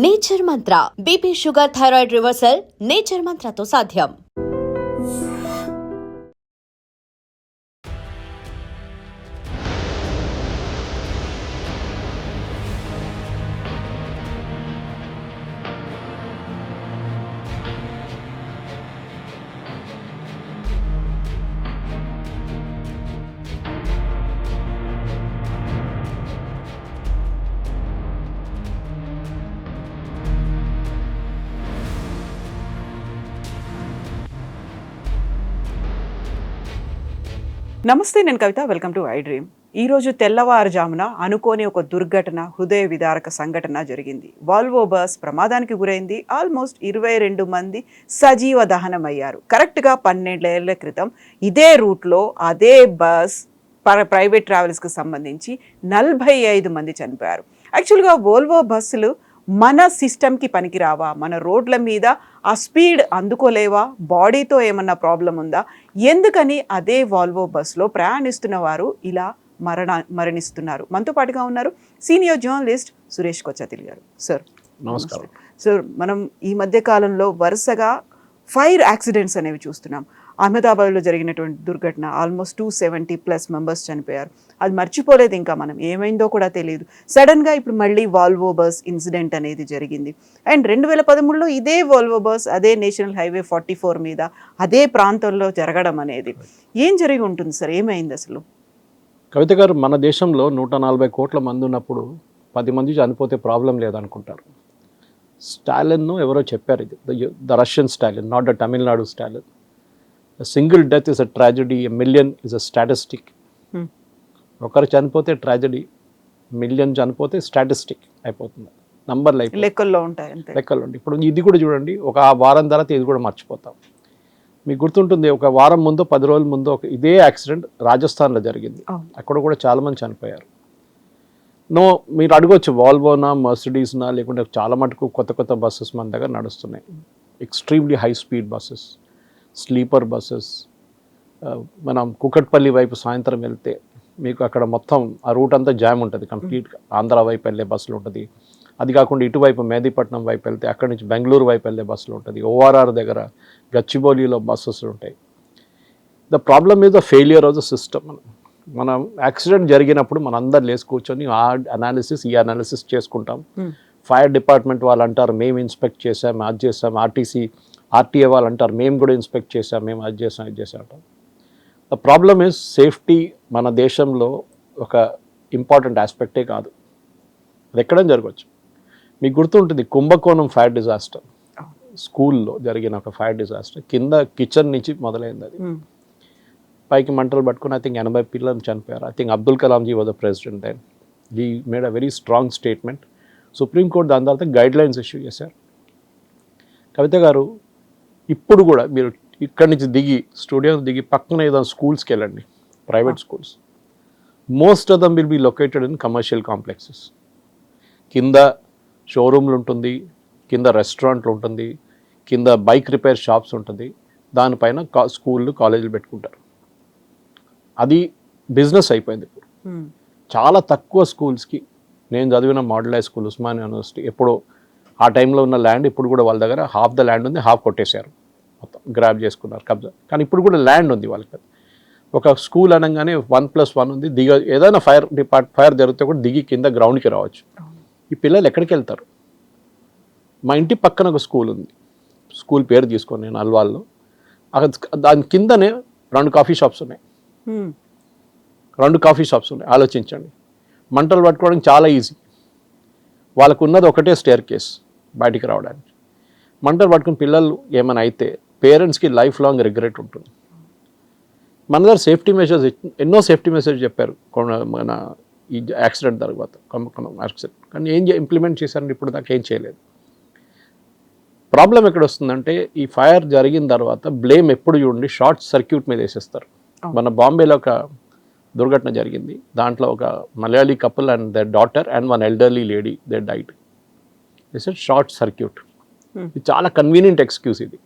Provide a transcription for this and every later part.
Nature Mantra BP sugar thyroid reversal Nature మంత్రతో సాధ్యం. నమస్తే, నేను Kavitha. Welcome to I dream. ఈరోజు తెల్లవారుజామున అనుకోని ఒక దుర్ఘటన, హృదయ విదారక సంఘటన జరిగింది. వాల్వో బస్ ప్రమాదానికి గురైంది. ఆల్మోస్ట్ 22 మంది సజీవ దహనమయ్యారు. కరెక్ట్గా 12 ఏళ్ల క్రితం ఇదే రూట్లో అదే బస్ ప్రైవేట్ ట్రావెల్స్కి సంబంధించి 45 మంది చనిపోయారు. యాక్చువల్గా వోల్వో బస్సులు మన సిస్టమ్కి పనికిరావా? మన రోడ్ల మీద ఆ స్పీడ్ అందుకోలేవా? బాడీతో ఏమన్నా ప్రాబ్లం ఉందా? ఎందుకని అదే వాల్వో బస్సులో ప్రయాణిస్తున్న వారు ఇలా మరణిస్తున్నారు? మనతో పాటుగా ఉన్నారు సీనియర్ జర్నలిస్ట్ సురేష్ కొచ్చతిల్ గారు. సార్ నమస్కారం. సార్, మనం ఈ మధ్య కాలంలో వరుసగా ఫైర్ యాక్సిడెంట్స్ అనేవి చూస్తున్నాం. అహ్మదాబాద్లో జరిగినటువంటి దుర్ఘటన, ఆల్మోస్ట్ 270+ మెంబర్స్ చనిపోయారు. అది మర్చిపోలేదు ఇంకా మనం, ఏమైందో కూడా తెలియదు. సడన్గా ఇప్పుడు మళ్ళీ వాల్వో బస్ ఇన్సిడెంట్ అనేది జరిగింది. అండ్ 2013లో ఇదే వాల్వో బస్ అదే నేషనల్ హైవే 44 మీద అదే ప్రాంతంలో జరగడం అనేది ఏం జరిగి ఉంటుంది సార్? ఏమైంది అసలు? కవిత గారు, మన దేశంలో 140 కోట్ల మంది ఉన్నప్పుడు 10 మంది చనిపోతే ప్రాబ్లం లేదనుకుంటారు. స్టాలిన్ ఎవరో చెప్పారు, ఇది the Russian Stalin, not the Tamil Nadu Stalin. A single death is a tragedy, a million is a statistic. ఒకరు చనిపోతే ట్రాజడీ, మిలియన్ చనిపోతే స్టాటిస్టిక్ అయిపోతుంది. నంబర్లు అయిపోయి లెక్కల్లో ఉంటాయి, లెక్కలు ఉంటాయి. ఇప్పుడు ఇది కూడా చూడండి, ఒక వారం తర్వాత ఇది కూడా మర్చిపోతాం. మీకు గుర్తుంటుంది, ఒక వారం ముందు 10 రోజుల ముందు ఇదే యాక్సిడెంట్ రాజస్థాన్లో జరిగింది. అక్కడ కూడా చాలామంది చనిపోయారు. మీరు అడగొచ్చు, వాల్వోనా, మర్సిడీస్నా, లేకుంటే చాలా మటుకు కొత్త కొత్త బస్సెస్ మన దగ్గర నడుస్తున్నాయి. Extremely high speed buses, sleeper buses. మనం కుకట్పల్లి వైపు సాయంత్రం వెళ్తే మీకు అక్కడ మొత్తం ఆ రూట్ అంతా జామ్ ఉంటుంది కంప్లీట్గా. ఆంధ్ర వైపు వెళ్ళే బస్సులు ఉంటుంది. అది కాకుండా ఇటువైపు మెహదీపట్నం వైపు వెళ్తే అక్కడి నుంచి బెంగళూరు వైపు వెళ్ళే బస్సులు ఉంటుంది. ఓఆర్ఆర్ దగ్గర గచ్చిబౌలిలో బస్సెస్ ఉంటాయి. The problem is the failure of the system. మనం యాక్సిడెంట్ జరిగినప్పుడు మన అందరు లేసి కూర్చొని ఆ అనాలిసిస్ ఈ అనాలిసిస్ చేసుకుంటాం. ఫైర్ డిపార్ట్మెంట్ వాళ్ళు అంటారు మేము ఇన్స్పెక్ట్ చేసాం, అది చేసాం. ఆర్టీఏ వాళ్ళు అంటారు మేము కూడా ఇన్స్పెక్ట్ చేసాం, మేము అది చేసాం, ఇది చేసాం అంటాం. ద ప్రాబ్లమ్ ఈజ్ సేఫ్టీ మన దేశంలో ఒక ఇంపార్టెంట్ ఆస్పెక్టే కాదు. అది ఎక్కడైనా జరగవచ్చు. మీకు గుర్తుంటుంది కుంభకోణం ఫైర్ డిజాస్టర్, స్కూల్లో జరిగిన ఒక ఫైర్ డిజాస్టర్. కింద కిచెన్ నుంచి మొదలైంది. అది పైకి మంటలు పట్టుకుని ఐ థింక్ 80 పిల్లలు చనిపోయారు. I think Abdul Kalamji was the president then. He made a very strong statement. Supreme Court దాని తర్వాత గైడ్ లైన్స్ ఇష్యూ చేశారు. కవిత గారు, ఇప్పుడు కూడా మీరు ఇక్కడి నుంచి దిగి స్టూడియో దిగి పక్కన ఏదైనా స్కూల్స్కి వెళ్ళండి, private schools. Most of them will be located in commercial complexes. కింద షోరూమ్లు ఉంటుంది, కింద రెస్టారెంట్లు ఉంటుంది, కింద బైక్ రిపేర్ షాప్స్ ఉంటుంది. దానిపైన స్కూళ్ళు కాలేజీలు పెట్టుకుంటారు. అది బిజినెస్ అయిపోయింది ఇప్పుడు. చాలా తక్కువ స్కూల్స్కి, నేను చదివిన model high school Osmania university, ఎప్పుడో ఆ టైంలో ఉన్న ల్యాండ్ ఇప్పుడు కూడా వాళ్ళ దగ్గర హాఫ్ ద ల్యాండ్ ఉంది, హాఫ్ కొట్టేశారు, మొత్తం గ్రాబ్ చేసుకున్నారు, కబ్జా. కానీ ఇప్పుడు కూడా ల్యాండ్ ఉంది వాళ్ళకి. ఒక స్కూల్ అనగానే 1+1 ఉంది. ఏదైనా ఫైర్ జరిగితే కూడా దిగి కింద గ్రౌండ్కి రావచ్చు. ఈ పిల్లలు ఎక్కడికి వెళ్తారు? మా ఇంటి పక్కన ఒక స్కూల్ ఉంది, స్కూల్ పేరు తీసుకొని నేను అల్వాల్లో. దాని కిందనే 2 కాఫీ షాప్స్ ఉన్నాయి. 2 కాఫీ షాప్స్ ఉన్నాయి. ఆలోచించండి, మంటలు పట్టుకోవడానికి చాలా ఈజీ. వాళ్ళకు ఉన్నది ఒకటే స్టేర్ కేస్ బయటికి రావడానికి. మంటలు పట్టుకుని పిల్లలు ఏమైనా అయితే పేరెంట్స్కి లైఫ్ లాంగ్ రిగ్రెట్ ఉంటుంది. మన దగ్గర సేఫ్టీ మెజర్స్, ఎన్నో సేఫ్టీ మెజర్స్ చెప్పారు మన ఈ యాక్సిడెంట్ తర్వాత, యాక్సిడెంట్. కానీ ఏం ఇంప్లిమెంట్ చేశారంటే ఇప్పుడు దాకా ఏం చేయలేదు. ప్రాబ్లం ఎక్కడ వస్తుందంటే, ఈ ఫైర్ జరిగిన తర్వాత బ్లేమ్ ఎప్పుడు చూడండి షార్ట్ సర్క్యూట్ మీద వేసేస్తారు. మన బాంబేలో ఒక దుర్ఘటన జరిగింది. దాంట్లో ఒక Malayali couple and their daughter and 1 elderly lady they died. It's short circuit. ఇది చాలా కన్వీనియంట్ ఎక్స్క్యూజ్ ఇది.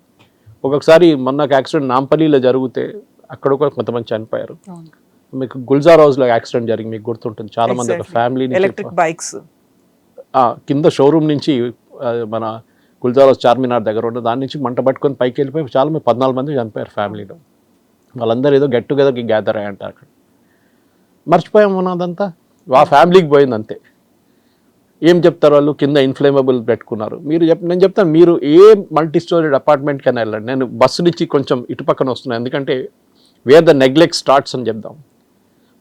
ఒక్కొక్కసారి మొన్న యాక్సిడెంట్ నాంపల్లిలో జరిగితే అక్కడ కూడా కొంతమంది చనిపోయారు. మీకు గుల్జార్ హౌస్లో యాక్సిడెంట్ జరిగింది, మీకు గుర్తుంటుంది. చాలా మంది ఒక ఫ్యామిలీ ఎలక్ట్రిక్ బైక్స్ కింద షోరూమ్ నుంచి మన గుల్జారోస్ చార్మినార్ దగ్గర ఉంటుంది, దాని నుంచి మంట పట్టుకొని పైకి వెళ్ళిపోయి చాలా మంది 14 మంది చనిపోయారు ఫ్యామిలీలో. వాళ్ళందరూ ఏదో గెట్ టుగెదర్కి గ్యాదర్ అయ్యంటారు అక్కడ. మర్చిపోయాం మనం అదంతా, ఆ ఫ్యామిలీకి పోయింది అంతే. ఏం చెప్తారు వాళ్ళు, కింద ఇన్ఫ్లేమబుల్ పెట్టుకున్నారు. నేను చెప్తాను, మీరు ఏ మల్టీ స్టోరీడ్ అపార్ట్మెంట్ కన్నా వెళ్ళండి. నేను బస్సు నుంచి కొంచెం ఇటు పక్కన వస్తున్నాను, ఎందుకంటే వేర్ ద నెగ్లెక్ట్ స్టార్ట్స్ అని చెప్దాం.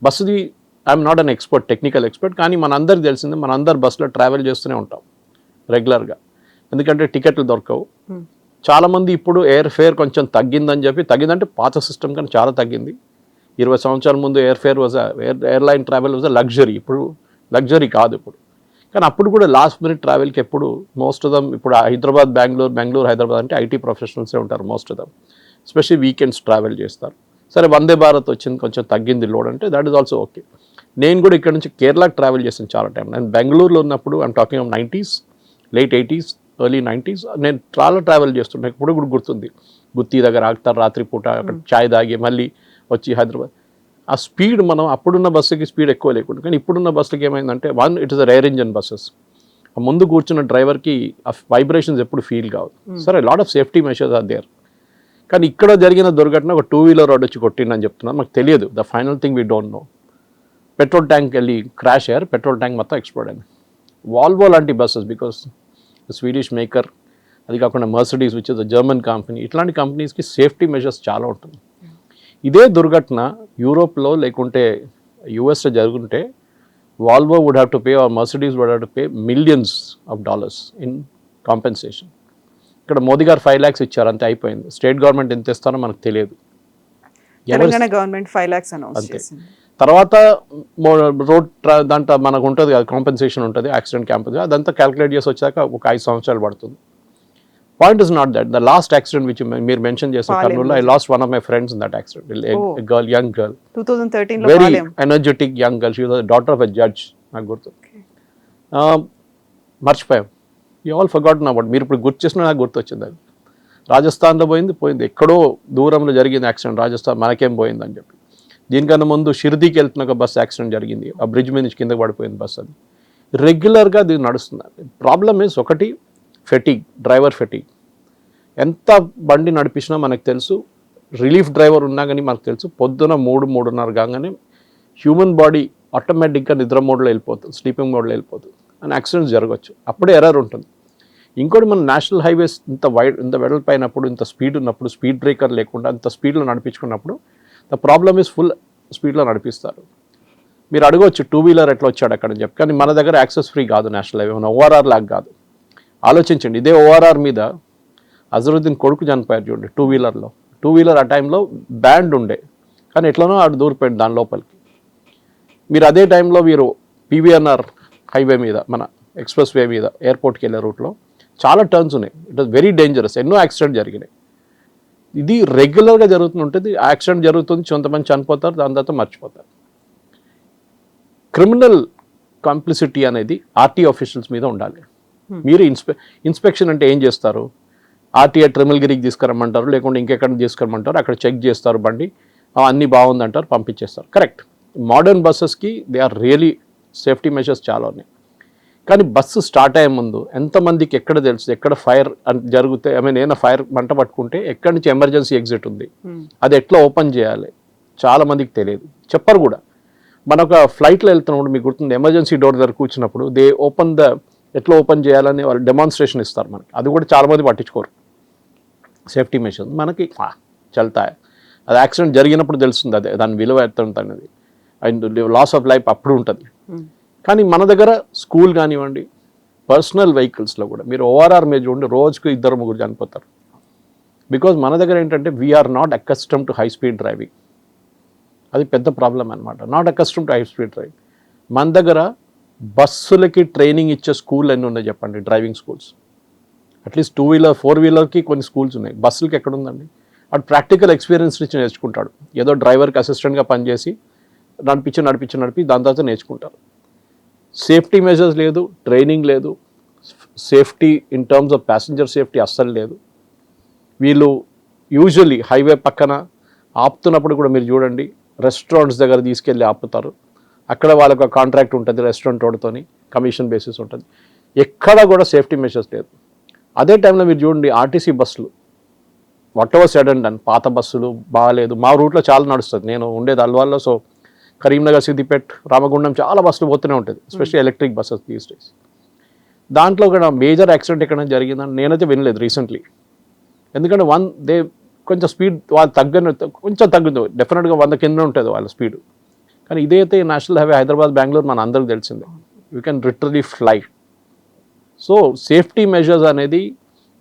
బస్సుది I'm not an expert, technical expert, కానీ మనందరికి తెలిసిందే, మనందరు బస్సులో ట్రావెల్ చేస్తూనే ఉంటాం రెగ్యులర్గా, ఎందుకంటే టికెట్లు దొరకవు. చాలామంది ఇప్పుడు ఎయిర్ ఫేర్ కొంచెం తగ్గిందని చెప్పి, తగ్గిందంటే పాత సిస్టమ్ కానీ చాలా తగ్గింది. 20 సంవత్సరాల ముందు air fair airline travel was luxury, ఇప్పుడు లగ్జరీ కాదు ఇప్పుడు. కానీ అప్పుడు కూడా లాస్ట్ మినిట్ ట్రావెల్కి ఎప్పుడు మోస్ట్ ఆఫ్ దమ్, ఇప్పుడు హైదరాబాద్ బెంగళూరు హైదరాబాద్ అంటే ఐటీ ప్రొఫెషనల్సే ఉంటారు most of dum, especially weekends travel చేస్తారు. సరే వందే భారత్ వచ్చింది, కొంచెం తగ్గింది లోడ్ అంటే దట్ ఈస్ ఆల్సో ఓకే. నేను కూడా ఇక్కడ నుంచి కేరళకి ట్రావెల్ చేసాను చాలా టైం. నేను బెంగళూరులో ఉన్నప్పుడు I'm talking of 90s, late 80s, early 90s, నేను చాలా ట్రావెల్ చేస్తుంటాను. ఇప్పుడు కూడా గుర్తుంది, గుత్తి దగ్గర ఆగుతారు రాత్రిపూట, అక్కడ ఛాయ్ తాగి మళ్ళీ వచ్చి హైదరాబాద్. ఆ స్పీడ్ మనం అప్పుడున్న బస్సుకి స్పీడ్ ఎక్కువ లేకుండా, కానీ ఇప్పుడున్న బస్సులకి ఏమైందంటే it is a rear engine buses. ముందు కూర్చున్న డ్రైవర్కి ఆ వైబ్రేషన్స్ ఎప్పుడు ఫీల్ కావు. సరే lot of safety measures are there, కానీ ఇక్కడ జరిగిన దుర్ఘటన ఒక 2-వీలర్ రోడ్ వచ్చి కొట్టిందని చెప్తున్నాను, మాకు తెలియదు. The final thing we don't no. Petrol tank వెళ్ళి క్రాష్ అయ్యారు, పెట్రోల్ ట్యాంక్ మొత్తం ఎక్స్ప్లోడ్ అయింది. వాల్వో లాంటి బస్సెస్, బికాస్ స్వీడిష్ మేకర్, అది కాకుండా Mercedes which is the German company, ఇట్లాంటి కంపెనీస్కి సేఫ్టీ మెజర్స్ చాలా ఉంటుంది. ఇదే దుర్ఘటన యూరోప్లో లేకుంటే యూఎస్లో జరుగుంటే Volvo would have to pay, or Mercedes would have to pay $millions in compensation. ఇక్కడ మోదీ గారు 5 lakhs ఇచ్చారు, అంతే అయిపోయింది. స్టేట్ గవర్నమెంట్ ఎంత ఇస్తారో మనకు తెలియదు. తెలంగాణ గవర్నమెంట్ 5 lakhs అనౌన్స్ చేసింది. తర్వాత రోడ్ దాంట్లో మనకు ఉంటుంది కదా కాంపెన్సేషన్ ఉంటుంది, యాక్సిడెంట్ క్యాంపెన్స్, అదంతా క్యాలిక్యులేట్ చేసి వచ్చాక ఒక 5 సంవత్సరాలు పడుతుంది. Point is not that. The last accident which మీరు మెన్షన్ చేసిన కర్నూలులో, I last one of my friends in that accident. Young girl, 2013 లో, very energetic young girl, she was daughter of a judge. నాకు గుర్తు, మర్చిపోయాం. You all forgotten about. మీరు ఇప్పుడు గుర్తు చేసిన నాకు గుర్తు వచ్చింది. అది రాజస్థాన్లో పోయింది, ఎక్కడో దూరంలో జరిగింది యాక్సిడెంట్, రాజస్థాన్ మనకేం పోయిందని చెప్పి. దీనికన్నా ముందు షిర్దీకి వెళ్తున్న ఒక బస్సు యాక్సిడెంట్ జరిగింది, ఆ బ్రిడ్జ్ మీద నుంచి కిందకి పడిపోయింది బస్సు. అది రెగ్యులర్గా అది నడుస్తుంది. ప్రాబ్లమ్ ఇస్ ఒకటి ఫెటిగ్, డ్రైవర్ ఫెటిగ్. ఎంత బండి నడిపించినా మనకు తెలుసు, రిలీఫ్ డ్రైవర్ ఉన్నా కానీ మనకు తెలుసు, పొద్దున 3-3:30 కాగానే హ్యూమన్ బాడీ ఆటోమేటిక్గా నిద్ర మోడ్లో వెళ్ళిపోతుంది, స్లీపింగ్ మోడ్లో వెళ్ళిపోతుంది, అని యాక్సిడెంట్స్ జరగవచ్చు. అప్పుడే ఎర్రర్ ఉంటుంది. ఇంకోటి మన నేషనల్ హైవేస్ ఇంత వెడల్పైనప్పుడు, ఇంత స్పీడ్ ఉన్నప్పుడు, స్పీడ్ బ్రేకర్ లేకుండా ఇంత స్పీడ్లో నడిపించుకున్నప్పుడు ద ప్రాబ్లమ్ ఈజ్ ఫుల్ స్పీడ్లో నడిపిస్తారు. మీరు అడగవచ్చు 2-వీలర్ ఎట్లా వచ్చాడు అక్కడ అని చెప్పి, కానీ మన దగ్గర యాక్సెస్ ఫ్రీ కాదు నేషనల్ హైవే, మన ఓఆర్ఆర్ లాగా కాదు. ఆలోచించండి, ఇదే ఓఆర్ఆర్ మీద అజరుద్దీన్ కొడుకు చనిపోయారు చూడండి 2-వీలర్లో. 2-వీలర్ ఆ టైంలో బ్యాండ్ ఉండే, కానీ ఎట్లనో ఆడు దూరిపోయింది దాని లోపలికి. మీరు అదే టైంలో మీరు పీవీఎన్ఆర్ హైవే మీద, మన ఎక్స్ప్రెస్ వే మీద ఎయిర్పోర్ట్కి వెళ్ళే రూట్లో చాలా టర్న్స్ ఉన్నాయి. ఇట్ వాస్ వెరీ డేంజరస్, ఎన్నో యాక్సిడెంట్ జరిగినాయి. ఇది రెగ్యులర్గా జరుగుతుంటుంది. యాక్సిడెంట్ జరుగుతుంది, కొంతమంది చనిపోతారు, దాని తర్వాత మర్చిపోతారు. క్రిమినల్ కాంప్లిసిటీ అనేది ఆర్టీ ఆఫీషియల్స్ మీద ఉండాలి. మీరు ఇన్స్పెక్షన్ అంటే ఏం చేస్తారు, ఆర్టీఏ ట్రిమిల్గిరికి తీసుకురమ్మంటారు, లేకుంటే ఇంకెక్కడ తీసుకురమ్మంటారు, అక్కడ చెక్ చేస్తారు బండి, అన్నీ బాగుందంటారు, పంపించేస్తారు. కరెక్ట్. మోడర్న్ బస్సెస్కి they are really safety measures చాలా ఉన్నాయి. కానీ బస్సు స్టార్ట్ అయ్యే ముందు ఎంతమందికి ఎక్కడ తెలుసు, ఎక్కడ ఫైర్ జరిగితే, ఏమైనా ఫైర్ మంట పట్టుకుంటే ఎక్కడి నుంచి ఎమర్జెన్సీ ఎగ్జిట్ ఉంది, అది ఎట్లా ఓపెన్ చేయాలి, చాలా మందికి తెలియదు, చెప్పరు కూడా. మన ఒక ఫ్లైట్లో వెళ్తున్నప్పుడు మీకు గుర్తుంది, ఎమర్జెన్సీ డోర్ దగ్గర కూర్చున్నప్పుడు దే ఓపెన్ ఎట్లా ఓపెన్ చేయాలని వాళ్ళు డెమాన్స్ట్రేషన్ ఇస్తారు మనకి. అది కూడా చాలామంది పట్టించుకోరు. సేఫ్టీ మెషర్స్ మనకి చల్తాయి. అది యాక్సిడెంట్ జరిగినప్పుడు తెలుస్తుంది, అదే దాని విలువ ఎంత ఉంటుంది, అండ్ లాస్ ఆఫ్ లైఫ్ అప్పుడు ఉంటుంది. కానీ మన దగ్గర స్కూల్ కానివ్వండి, పర్సనల్ వెహికల్స్లో కూడా మీరు ఓఆర్ఆర్ మీద చూడండి, రోజుకు 2-3 చనిపోతారు. బికాజ్ మన దగ్గర ఏంటంటే we're not accustomed to high speed driving. అది పెద్ద ప్రాబ్లం అనమాట. Not accustomed to high speed driving. మన దగ్గర బస్సులకి ట్రైనింగ్ ఇచ్చే స్కూల్ ఎన్ని ఉన్నాయి చెప్పండి, డ్రైవింగ్ స్కూల్స్. అట్లీస్ట్ 2-వీలర్ 4-వీలర్కి కొన్ని స్కూల్స్ ఉన్నాయి, బస్సులకి ఎక్కడ ఉందండి? అటు ప్రాక్టికల్ ఎక్స్పీరియన్స్ నుంచి నేర్చుకుంటాడు. ఏదో డ్రైవర్కి అసిస్టెంట్గా పనిచేసి నడిపి దాని తర్వాత నేర్చుకుంటారు. సేఫ్టీ మెజర్స్ లేదు, ట్రైనింగ్ లేదు, safety in terms off passenger safety అస్సలు లేదు. వీళ్ళు యూజువల్లీ హైవే పక్కన ఆపుతున్నప్పుడు కూడా మీరు చూడండి, రెస్టారెంట్స్ దగ్గర తీసుకెళ్ళి ఆపుతారు. అక్కడ వాళ్ళకు కాంట్రాక్ట్ ఉంటుంది రెస్టారెంట్ వాడితోని, కమిషన్ బేసిస్ ఉంటుంది. ఎక్కడా కూడా సేఫ్టీ మెషర్స్ లేదు. అదే టైంలో మీరు చూడండి ఆర్టీసీ బస్సులు what ever said and done, పాత బస్సులు బాగాలేదు. మా రూట్లో చాలా నడుస్తుంది, నేను ఉండేది అల్వాల్లో. సో కరీంనగర్, సిద్దిపేట్, రామగుండం చాలా బస్సులు పోతూనే ఉంటుంది, especially electric buses these days. దాంట్లో కూడా మేజర్ యాక్సిడెంట్ ఎక్కడైనా జరిగిందని నేనైతే వినలేదు రీసెంట్లీ. ఎందుకంటే కొంచెం స్పీడ్ వాళ్ళు కొంచెం తగ్గుతుంది, డెఫినెట్గా 100 కింద ఉంటుంది వాళ్ళ స్పీడ్. కానీ ఇదైతే నేషనల్ హైవే హైదరాబాద్ బెంగళూరు మన అందరికి తెలిసిందే, you can literally fly. So safety measures అనేది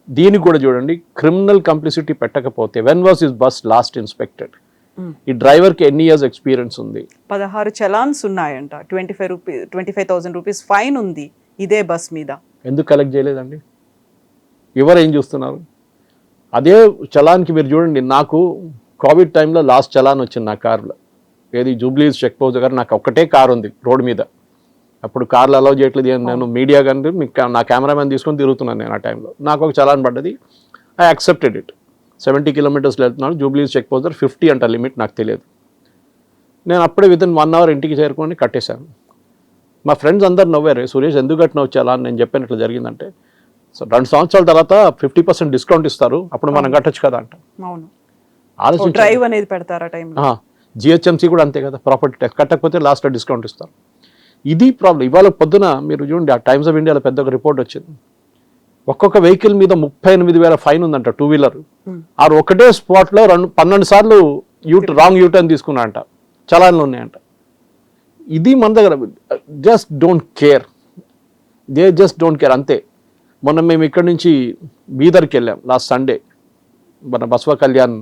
దీనికి కూడా చూడండి, క్రిమినల్ కంప్లిసిటీ పెట్టకపోతే when was is bus last inspected, ఈ డ్రైవర్కి ఎన్ని ఇయర్స్ ఎక్స్పీరియన్స్ ఉంది, 16 చలాన్స్ ఉన్నాయంట, 25,000 రూపీస్ ఫైన్ ఉంది ఇదే బస్ మీద. ఎందుకు కలెక్ట్ చేయలేదండి? ఎవరు ఏం చూస్తున్నారు? అదే చలాన్కి మీరు చూడండి, నాకు కోవిడ్ టైంలో లాస్ట్ చలాన్ వచ్చింది నా కార్లో, ఏది జూబ్లీస్ చెక్ పోస్ట్ దగ్గర. నాకు ఒక్కటే కార్ ఉంది రోడ్ మీద, అప్పుడు కార్లు అలౌ చేయట్లేదు, నేను మీడియా కానీ నా కెమెరామెన్ తీసుకొని తిరుగుతున్నాను నేను ఆ టైంలో. నాకు ఒక చలాన్ పడ్డది, ఐ యాక్సెప్టెడ్ ఇట్. 70 కిలోమీటర్స్లో వెళ్తున్నాను, జూబ్లీస్ చెక్ పోస్ట్ దగ్గర 50 అంట లిమిట్, నాకు తెలియదు. నేను అప్పుడే వితిన్ 1 అవర్ ఇంటికి చేరుకొని కట్టేశాను. మా ఫ్రెండ్స్ అందరు నవ్వారు, సురేష్ ఎందుకు కట్టినావు చలాన్? నేను చెప్పాను ఇట్లా జరిగిందంటే, సో 2 సంవత్సరాల తర్వాత 50% డిస్కౌంట్ ఇస్తారు, అప్పుడు మనం కట్టొచ్చు కదా అంట. ఆలోచించి డ్రైవ్ అనేది పెడతారా టైంలో. జిహెచ్ఎంసీ కూడా అంతే కదా, ప్రాపర్టీ ట్యాక్స్ కట్టకపోతే లాస్ట్లో డిస్కౌంట్ ఇస్తారు. ఇది ప్రాబ్లం. ఇవాళ పొద్దున మీరు చూడండి, ఆ టైమ్స్ ఆఫ్ ఇండియాలో పెద్ద ఒక రిపోర్ట్ వచ్చింది, ఒక్కొక్క వెహికల్ మీద 38,000 ఫైన్ ఉందంట, 2 వీలర్. ఆ ఒకటే స్పాట్లో 12 సార్లు రాంగ్ యూటర్న్ తీసుకున్నారంట, చలాన్లు ఉన్నాయంట. ఇది మన దగ్గర జస్ట్ డోంట్ కేర్, అంతే. మొన్న మేము ఇక్కడ నుంచి బీదర్కి వెళ్ళాం లాస్ట్ సండే, మన బసవ కళ్యాణ్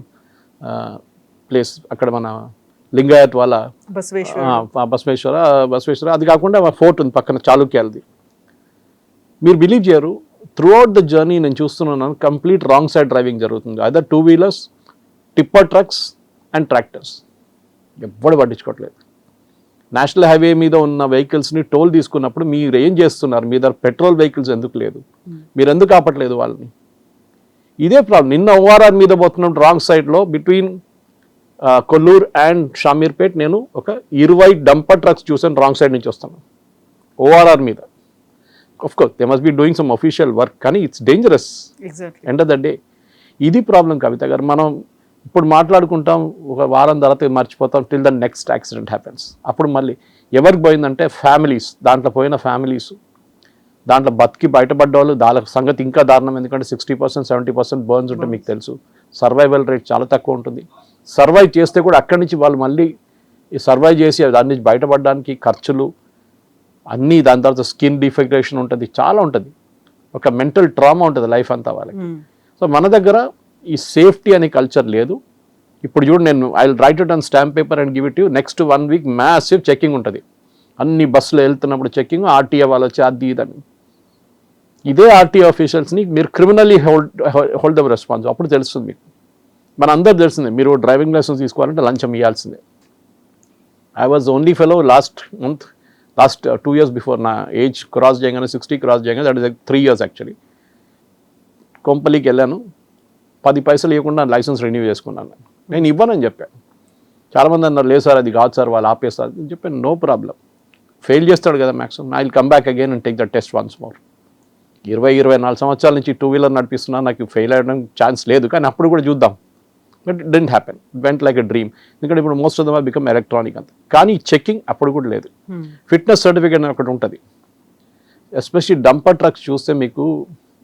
ప్లేస్, అక్కడ మన లింగాయత్ వాళ్ళ బసవేశ్వర, అది కాకుండా ఫోర్ట్ ఉంది పక్కన చాళుక్యాలది. మీరు బిలీవ్ చేయరు, త్రూ అవుట్ ద జర్నీ నేను చూస్తున్నాను కంప్లీట్ రాంగ్ సైడ్ డ్రైవింగ్ జరుగుతుంది. Other 2 wheelers, tipper trucks and tractors. ఎవ్వడు పట్టించుకోవట్లేదు. నేషనల్ హైవే మీద ఉన్న వెహికల్స్ని టోల్ తీసుకున్నప్పుడు మీరు ఏం చేస్తున్నారు? మీ దగ్గర పెట్రోల్ వెహికల్స్ ఎందుకు లేదు? మీరు ఎందుకు ఆపట్లేదు వాళ్ళని? ఇదే ప్రాబ్లం. నిన్న ఓఆర్ఆర్ మీద పోతున్నప్పుడు రాంగ్ సైడ్లో బిట్వీన్ కొల్లూరు అండ్ షామీర్పేట్ నేను ఒక 20 డంపర్ ట్రక్స్ చూసాను రాంగ్ సైడ్ నుంచి వస్తాను ఓఆర్ఆర్ మీద. Of course they must be doing some official work, కానీ it's dangerous end of the day. ఇది ప్రాబ్లం కవిత గారు. మనం ఇప్పుడు మాట్లాడుకుంటాం, ఒక వారం తర్వాత మర్చిపోతాం, till the next accident happens. అప్పుడు మళ్ళీ ఎవరికి పోయిందంటే ఫ్యామిలీస్, దాంట్లో పోయిన ఫ్యామిలీస్, దాంట్లో బతికి బయటపడ్డ వాళ్ళు, దాని సంగతి ఇంకా దారుణం. ఎందుకంటే 60% 70% బర్న్స్ ఉంటే మీకు తెలుసు, సర్వైవల్ రేట్ చాలా తక్కువ ఉంటుంది. సర్వైవ్ చేస్తే కూడా అక్కడి నుంచి వాళ్ళు మళ్ళీ సర్వైవ్ చేసి దాని నుంచి బయటపడడానికి ఖర్చులు అన్నీ, దాని తర్వాత స్కిన్ డిఫెక్టేషన్ ఉంటుంది, చాలా ఉంటుంది, ఒక మెంటల్ ట్రామా ఉంటుంది లైఫ్ అంతా వాళ్ళకి. సో మన దగ్గర ఈ సేఫ్టీ అనే కల్చర్ లేదు. ఇప్పుడు చూడు, నేను I will write it on stamp paper and give it you. Next 1 week massive checking ఉంటుంది, అన్ని బస్సులు వెళ్తున్నప్పుడు చెకింగ్, ఆర్టీఏ వాళ్ళు వచ్చి అది ఇదని. ఇదే ఆర్టీఏ ఆఫీషియల్స్ని మీరు క్రిమినల్లీ హోల్డ్ దమ్ రెస్పాన్స్. అప్పుడు తెలుస్తుంది మీకు, మన అందరు తెలిసిందే, మీరు డ్రైవింగ్ లైసెన్స్ తీసుకోవాలంటే లంచం ఇవ్వాల్సిందే. I was only fellow last 2 years before నా ఏజ్ క్రాస్ చేయగానే, 60 క్రాస్ చేయగానే, దట్ ఇస్ 3 years యాక్చువల్లీ. కొంపల్లికి వెళ్ళాను, 10 పైసలు ఇవ్వకుండా లైసెన్స్ రెన్యూ చేసుకున్నాను. నేను ఇవ్వనని చెప్పాను. చాలామంది అన్నారు, లేదు సార్ అది కాదు సార్ వాళ్ళు ఆపేస్తారు అని చెప్పాను. నో ప్రాబ్లం, ఫెయిల్ చేస్తాడు కదా maximum, I will come back again and take the test once more. 20-24 సంవత్సరాల నుంచి 2 వీలర్ నడిపిస్తున్నా, నాకు ఫెయిల్ అవ్వడం ఛాన్స్ లేదు, కానీ అప్పుడు కూడా చూద్దాం. But it didn't happen, vent like a dream. ఎందుకంటే ఇప్పుడు most of dum have become electronic అంత. కానీ చెకింగ్ అప్పుడు కూడా లేదు. ఫిట్నెస్ సర్టిఫికేట్ అని ఒకటి ఉంటుంది. ఎస్పెషల్లీ డంపర్ ట్రక్స్ చూస్తే మీకు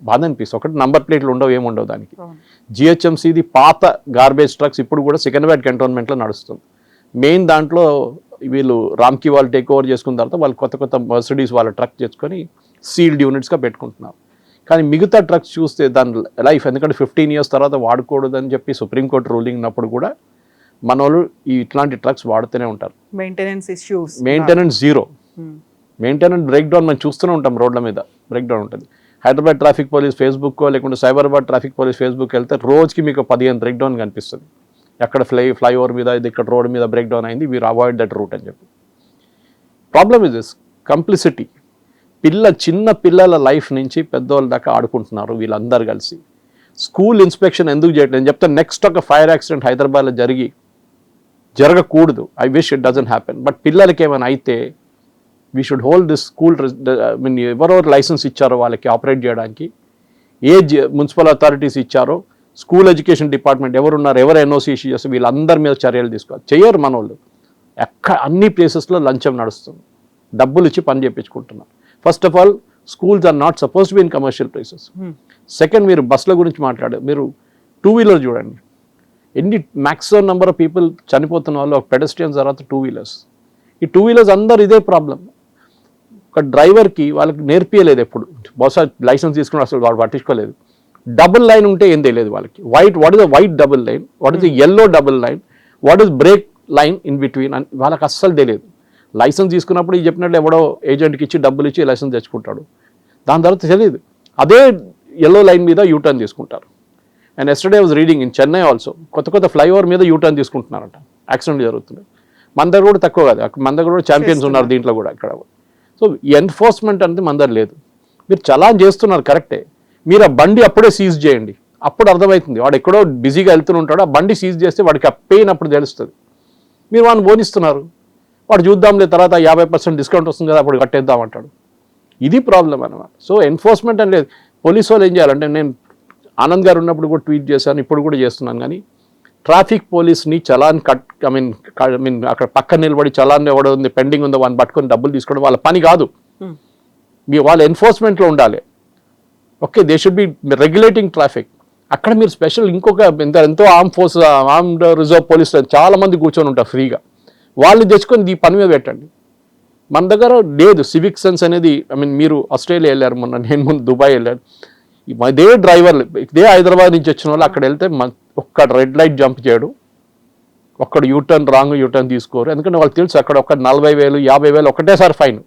బాధ అనిపిస్తుంది. ఒకటి నంబర్ ప్లేట్లు ఉండవు, ఏముండవు దానికి. జిహెచ్ఎంసీది పాత గార్బేజ్ ట్రక్స్ ఇప్పుడు కూడా సికింద్రాబాద్ కంటోన్మెంట్లో నడుస్తుంది. మెయిన్ దాంట్లో వీళ్ళు రామ్కి వాళ్ళు టేక్ ఓవర్ చేసుకున్న తర్వాత వాళ్ళు కొత్త మర్సిడీస్ వాళ్ళ ట్రక్ చేసుకొని సీల్డ్ యూనిట్స్గా పెట్టుకుంటున్నారు. కానీ మిగతా ట్రక్స్ చూస్తే దాని లైఫ్, ఎందుకంటే 15 years తర్వాత వాడకూడదని చెప్పి సుప్రీంకోర్టు రూలింగ్ ఉన్నప్పుడు కూడా మన వాళ్ళు ఇట్లాంటి ట్రక్స్ వాడుతూనే ఉంటారు. Maintenance zero, maintenance break down మనం చూస్తూనే ఉంటాం, రోడ్ల మీద బ్రేక్ డౌన్ ఉంటుంది. హైదరాబాద్ ట్రాఫిక్ పోలీస్ ఫేస్బుక్ లేకుంటే సైబరాబాద్ ట్రాఫిక్ పోలీస్ ఫేస్బుక్ వెళ్తే రోజుకి మీకు 15 బ్రేక్ డౌన్ కనిపిస్తుంది. ఎక్కడ ఫ్లైఓవర్ మీద, ఇది ఇక్కడ రోడ్ మీద బ్రేక్ డౌన్ అయింది, వీరు అవాయిడ్ దట్ రూట్ అని చెప్పి. Problem is this complicity. చిన్న పిల్లల లైఫ్ నుంచి పెద్దవాళ్ళ దాకా ఆడుకుంటున్నారు వీళ్ళందరూ కలిసి. స్కూల్ ఇన్స్పెక్షన్ ఎందుకు చేయట్లేదు? నేను చెప్తాను, నెక్స్ట్ ఒక ఫైర్ యాక్సిడెంట్ హైదరాబాద్లో జరగకూడదు. I wish it doesn't happen. But పిల్లలకి ఏమైనా అయితే we should hold this school ఎవరెవరు లైసెన్స్ ఇచ్చారో వాళ్ళకి ఆపరేట్ చేయడానికి, ఏ మున్సిపల్ అథారిటీస్ ఇచ్చారో, స్కూల్ ఎడ్యుకేషన్ డిపార్ట్మెంట్ ఎవరున్నారు, ఎవరు ఎన్ఓసి ఇష్యూ చేస్తే వీళ్ళందరి మీద చర్యలు తీసుకోవాలి. చెయ్యరు మన వాళ్ళు. అన్ని ప్లేసెస్లో లంచం నడుస్తుంది, డబ్బులు ఇచ్చి పని చేయించుకుంటున్నారు. First of all schools are not suppose to be in commercial places. Second, మీరు బస్సుల గురించి మాట్లాడారు. మీరు 2-వీలర్ చూడండి, ఎన్ని మ్యాక్సిమం నెంబర్ ఆఫ్ పీపుల్ చనిపోతున్న వాళ్ళు ఒక పెడస్ట్రియన్స్ తర్వాత 2-వీలర్స్. ఈ 2-వీలర్స్ అందరు ఇదే ప్రాబ్లం. ఒక డ్రైవర్కి వాళ్ళకి నేర్పియలేదు ఎప్పుడు, బహుశా లైసెన్స్ తీసుకుని అసలు వాడు పట్టించుకోలేదు. డబుల్ లైన్ ఉంటే ఏం తెలియదు వాళ్ళకి. What is the white double line, what is the yellow double line, what is break line in between అని వాళ్ళకి అస్సలు తెలియదు. లైసెన్స్ తీసుకున్నప్పుడు ఈ చెప్పినట్టు ఎవడో ఏజెంట్కి ఇచ్చి డబ్బులు ఇచ్చి లైసెన్స్ తెచ్చుకుంటాడు, దాని తర్వాత తెలియదు. అదే ఎల్లో లైన్ మీద యూటర్న్ తీసుకుంటారు. And yesterday was reading in Chennai also కొత్త ఫ్లైఓవర్ మీద యూటర్న్ తీసుకుంటున్నారంట, యాక్సిడెంట్ జరుగుతుంది. మన దగ్గర కూడా తక్కువ కాదు, మన దగ్గర కూడా ఛాంపియన్స్ ఉన్నారు దీంట్లో కూడా ఇక్కడ. సో ఎన్ఫోర్స్మెంట్ అంటే మన దగ్గర లేదు. మీరు చలాన్ చేస్తున్నారు కరెక్టే, మీరు ఆ బండి అప్పుడే సీజ్ చేయండి, అప్పుడు అర్థమవుతుంది. వాడు ఎక్కడో బిజీగా వెళ్తూ ఉంటాడు, ఆ బండి సీజ్ చేస్తే వాడికి ఆ పెయిన్ అప్పుడు తెలుస్తుంది. మీరు వాడిని బోనిస్తున్నారు, వాడు చూద్దాంలే తర్వాత 50% డిస్కౌంట్ వస్తుంది కదా అప్పుడు కట్టేద్దామంటాడు. ఇది ప్రాబ్లం అన్నమాట. సో ఎన్ఫోర్స్మెంట్ అని లేదు. పోలీసు వాళ్ళు ఏం చేయాలంటే, నేను ఆనంద్ గారు ఉన్నప్పుడు కూడా ట్వీట్ చేశాను, ఇప్పుడు కూడా చేస్తున్నాను, కానీ ట్రాఫిక్ పోలీస్ని చలాన్ ఐ మీన్ అక్కడ పక్కన నిలబడి చలాన్ ఎవడో ఉంది పెండింగ్ ఉందో వాడిని పట్టుకొని డబ్బులు తీసుకోవడం వాళ్ళ పని కాదు. వాళ్ళ ఎన్ఫోర్స్మెంట్లో ఉండాలి. Okay, they should be regulating traffic. అక్కడ మీరు స్పెషల్ ఇంకొక ఎంతో ఆర్మ్డ్ రిజర్వ్ పోలీస్ చాలా మంది కూర్చొని ఉంటారు ఫ్రీగా, వాళ్ళని తెచ్చుకొని ఈ పని మీద పెట్టండి. మన దగ్గర లేదు సివిక్ సెన్స్ అనేది. ఐ మీన్ మీరు ఆస్ట్రేలియా వెళ్ళారు మొన్న, నేను ముందు దుబాయ్ వెళ్ళాను. ఇదే డ్రైవర్లు ఇదే హైదరాబాద్ నుంచి వచ్చిన వాళ్ళు అక్కడ వెళ్తే ఒక్క రెడ్ లైట్ జంప్ చేయడు, ఒక్కడు యూటర్న్ రాంగ్ యూటర్న్ తీసుకోరు. ఎందుకంటే వాళ్ళకి తెలుసు అక్కడ ఒక 40,000 50,000 ఒకటేసారి ఫైన్.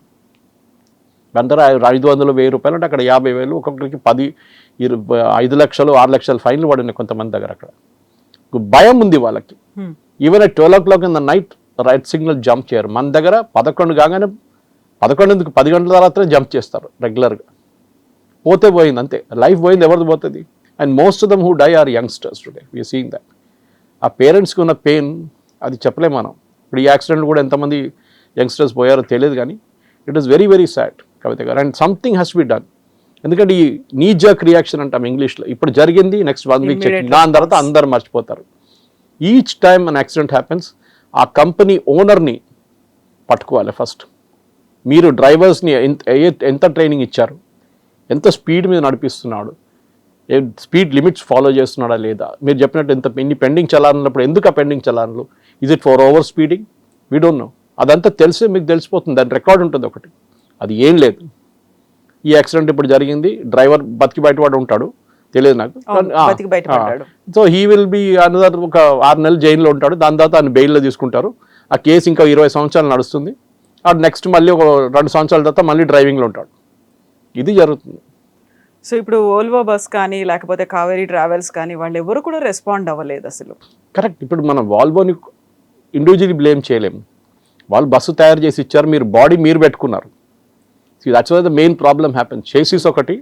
అందరూ 500 1000 రూపాయలు అంటే అక్కడ 50,000, ఒక్కొక్కరికి 10 5 లక్షలు 6 లక్షలు ఫైన్లు పడినాయి కొంతమంది దగ్గర. అక్కడ భయం ఉంది వాళ్ళకి. Even at 12 o'clock in the night right signal jump చేయరు. మన దగ్గర 11 కాగానే 11 10 గంటల తర్వాత జంప్ చేస్తారు రెగ్యులర్గా. పోతే పోయింది అంతే, లైఫ్ పోయింది, ఎవరిది పోతుంది. And most of them who die are youngsters today, we are seeing that. ఆ పేరెంట్స్కి ఉన్న పెయిన్ అది చెప్పలేము మనం. ఇప్పుడు ఈ యాక్సిడెంట్ కూడా ఎంతమంది యంగ్స్టర్స్ పోయారో తెలియదు, కానీ it is very very sad Kavitha garu. And something has be done. ఎందుకంటే ఈ నీ జర్క్ రియాక్షన్ అంటాం ఇంగ్లీష్లో. ఇప్పుడు జరిగింది, నెక్స్ట్ 1 week చెక్, దాని తర్వాత అందరు మర్చిపోతారు. Each time an accident happens, ఆ కంపెనీ ఓనర్ని పట్టుకోవాలి ఫస్ట్. మీరు డ్రైవర్స్ని ఎంత ట్రైనింగ్ ఇచ్చారు, ఎంత స్పీడ్ మీద నడిపిస్తున్నాడు, స్పీడ్ లిమిట్స్ ఫాలో చేస్తున్నాడా లేదా, మీరు చెప్పినట్టు ఇన్ని పెండింగ్ చలానప్పుడు ఎందుకు ఆ పెండింగ్ చలాన్లు, is it for over speeding, we don't know. అదంతా తెలిసే మీకు తెలిసిపోతుంది, దాని రికార్డ్ ఉంటుంది ఒకటి. అది ఏం లేదు. ఈ యాక్సిడెంట్ ఇప్పుడు జరిగింది, డ్రైవర్ బతికి బయటపడి ఉంటాడు, తెలియదు నాకు. So he will be another ఒక 6 నెలలు జైల్లో ఉంటాడు. దాని తర్వాత ఆయన బెయిల్లో తీసుకుంటారు. ఆ కేసు ఇంకా 20 సంవత్సరాలు నడుస్తుంది. నెక్స్ట్ మళ్ళీ ఒక 2 సంవత్సరాల తర్వాత మళ్ళీ డ్రైవింగ్లో ఉంటాడు. ఇది జరుగుతుంది. సో ఇప్పుడు ఓల్వో బస్ కానీ లేకపోతే కావేరీ ట్రావెల్స్ కానీ వాళ్ళు ఎవరు కూడా రెస్పాండ్ అవ్వలేదు అసలు. కరెక్ట్. ఇప్పుడు మనం వాల్వోని ఇండివిజువల్లీ బ్లేమ్ చేయలేము. వాళ్ళు బస్సు తయారు చేసి ఇచ్చారు, మీరు బాడీ మీరు పెట్టుకున్నారు. That's why the main problem happen. Chassis ఒకటి,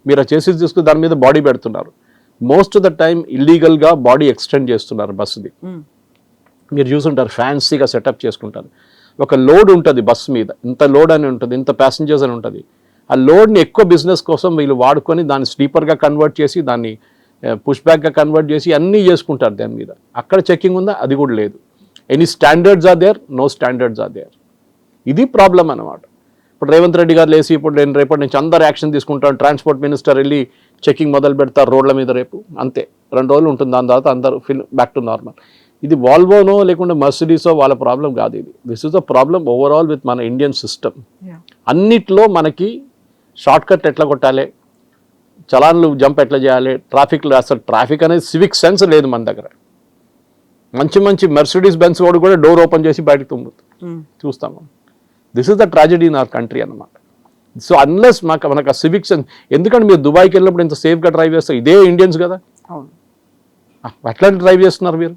మీరు ఆ చేసిస్ తీసుకుని దాని మీద బాడీ పెడుతున్నారు. మోస్ట్ ఆఫ్ ద టైమ్ ఇల్లీగల్గా బాడీ ఎక్స్టెండ్ చేస్తున్నారు బస్సుది. మీరు చూసుంటారు, ఫ్యాన్సీగా సెటప్ చేసుకుంటారు. ఒక లోడ్ ఉంటుంది బస్సు మీద, ఇంత లోడ్ అని ఉంటుంది, ఇంత ప్యాసింజర్స్ అని ఉంటుంది. ఆ లోడ్ని ఎక్కువ బిజినెస్ కోసం వీళ్ళు వాడుకొని దాన్ని స్లీపర్గా కన్వర్ట్ చేసి, దాన్ని పుష్ బ్యాక్గా కన్వర్ట్ చేసి అన్నీ చేసుకుంటారు దాని మీద. అక్కడ చెకింగ్ ఉందా, అది కూడా లేదు. Any standards are there, no standards are there. ఇది ప్రాబ్లం అన్నమాట. ఇప్పుడు రేవంత్ రెడ్డి గారు లేసి ఇప్పుడు నేను రేపటి నుంచి అందరు యాక్షన్ తీసుకుంటాను, ట్రాన్స్పోర్ట్ మినిస్టర్ వెళ్ళి చెకింగ్ మొదలు పెడతారు రోడ్ల మీద రేపు, అంతే 2 రోజులు ఉంటుంది. దాని తర్వాత అందరూ బ్యాక్ టు నార్మల్. ఇది వాల్వోనో లేకుంటే మర్సిడీసో వాళ్ళ ప్రాబ్లం కాదు ఇది. This is a problem overall with మన ఇండియన్ సిస్టమ్. అన్నిట్లో మనకి షార్ట్ కట్ ఎట్లా కొట్టాలి, చలాన్లు జంప్ ఎట్లా చేయాలి, ట్రాఫిక్లో అసలు ట్రాఫిక్ అనేది సివిక్ సెన్స్ లేదు మన దగ్గర. మంచి మంచి మెర్సిడీస్ బెన్స్ వాడు కూడా డోర్ ఓపెన్ చేసి బయటకు తుమ్ముతుంది చూస్తాము. This is the tragedy in our country అన్నమాట. సో అన్లెస్ మనకు ఆ సివిక్ సెన్స్, ఎందుకంటే మీరు దుబాయ్కి వెళ్ళినప్పుడు ఇంత సేఫ్గా డ్రైవ్ చేస్తారు, ఇదే ఇండియన్స్ కదా, అట్లాంటి డ్రైవ్ చేస్తున్నారు మీరు.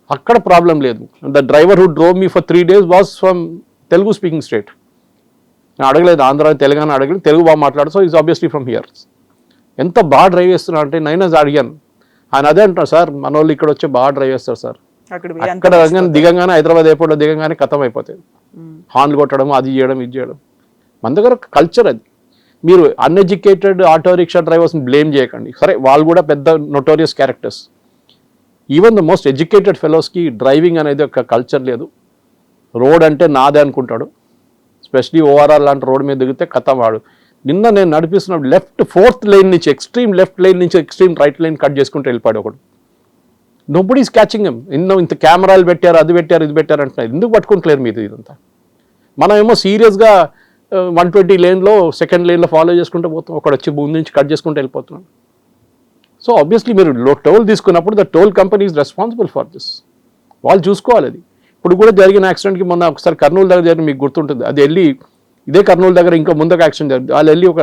అక్కడ ప్రాబ్లం లేదు. The driver who drove me for 3 days was from Telugu speaking state. నేను అడగలేదు ఆంధ్ర తెలంగాణ అడగలేదు, తెలుగు బాగా మాట్లాడు. So is obviously from here. ఎంత బాగా డ్రైవ్ చేస్తున్నా అంటే నేను అడిగాను, ఆయన అదే అంటున్నారు, సార్ మన వాళ్ళు ఇక్కడ వచ్చి బాగా డ్రైవ్ చేస్తారు సార్, అక్కడ పోయి అంతా అక్కడ దిగంగానే హైదరాబాద్ ఎయిర్పోర్ట్లో దిగంగానే ఖతం అయిపోతుంది. హార్న్లు కొట్టడం, అది చేయడం, ఇది చేయడం. మన దగ్గర కల్చర్ అది. మీరు అన్ఎడ్యుకేటెడ్ ఆటో రిక్షా డ్రైవర్స్ని బ్లేమ్ చేయకండి, సరే వాళ్ళు కూడా పెద్ద notorious characters. Even the most educated ఫెలోస్కి డ్రైవింగ్ అనేది ఒక కల్చర్ లేదు. రోడ్ అంటే నాదే అనుకుంటాడు, స్పెషలీ ఓఆర్ఆర్ లాంటి రోడ్ మీద దిగితే కథ వాడు. నిన్న నేను నడిపిస్తున్నప్పుడు లెఫ్ట్ 4th లైన్ నుంచి ఎక్స్ట్రీమ్ లెఫ్ట్ లైన్ నుంచి ఎక్స్ట్రీమ్ రైట్ లైన్ కట్ చేసుకుంటూ వెళ్ళిపోయాడు ఒకడు. Nobody is catching him. ఇంత కెమెరాలు పెట్టారు, అది పెట్టారు, ఇది పెట్టారు అంటున్నారు. ఎందుకు పట్టుకుంటలేరు మీరు ఇదంతా? మనం ఏమో సీరియస్గా 120 లేన్లో సెకండ్ లేన్లో ఫాలో చేసుకుంటూ పోతాం, ఒకడు వచ్చి ముందు నుంచి కట్ చేసుకుంటూ వెళ్ళిపోతున్నాం. సో ఆబ్వియస్లీ మీరు టోల్ తీసుకున్నప్పుడు the toll company is responsible for this. వాళ్ళు చూసుకోవాలి అది. ఇప్పుడు కూడా జరిగిన యాక్సిడెంట్కి మొన్న ఒకసారి కర్నూలు దగ్గర జరిగిన మీకు గుర్తుంటుంది, అది వెళ్ళి ఇదే కర్నూలు దగ్గర ఇంకా ముందుకు యాక్సిడెంట్ జరిగింది, వాళ్ళు వెళ్ళి ఒక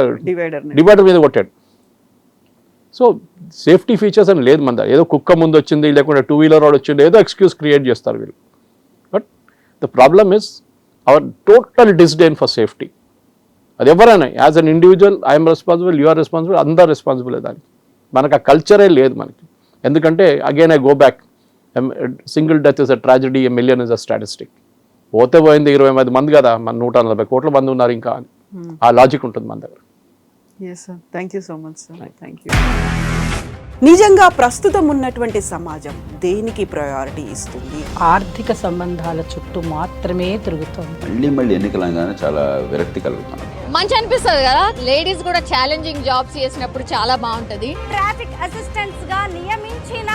డివైడర్ మీద కొట్టాడు. సో సేఫ్టీ ఫీచర్స్ అని లేదు మన దగ్గర. ఏదో కుక్క ముందు వచ్చింది, లేకుంటే 2-వీలర్ రోడ్ వచ్చింది, ఏదో ఎక్స్క్యూజ్ క్రియేట్ చేస్తారు వీళ్ళు. But the problem is our total disdain for safety. అది ఎవరైనా as an individual I'm responsible, you are responsible, అందరు రెస్పాన్సిబుల్ దానికి. మనకు ఆ కల్చరే లేదు మనకి. ఎందుకంటే again I go back, single death is a tragedy, a million is a statistic. పోతే పోయింది 20 మంది కదా, మన 140 కోట్ల మంది ఉన్నారు ఇంకా అని. ఆ లాజిక్ ఉంటుంది మన దగ్గర. Yes sir, thank you so much sir, thank you. నిజంగా ప్రస్తుతం ఉన్నటువంటి సమాజం దేనికి ప్రయారిటీ ఇస్తుంది? ఆర్థిక సంబంధాల చుట్టూ మాత్రమే తిరుగుతుంది. మళ్ళీ ఎన్నికలంగానే చాలా విరక్తి కలుగుతాను. మంచి అనిపిస్తుంది కదా, లేడీస్ కూడా ఛాలెంజింగ్ జాబ్స్ చేసినప్పుడు చాలా బాగుంటది. ట్రాఫిక్ అసిస్టెంట్స్ గా నియమించిన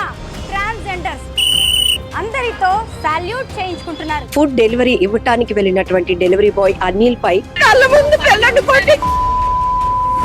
ట్రాన్స్జెండర్స్ అందరితో సాల్యూట్ చేయించుకుంటున్నారు. ఫుడ్ డెలివరీ ఇవ్వటానికి వెళ్ళినటువంటి డెలివరీ బాయ్ అనిల్ పై కళ్ళ ముందు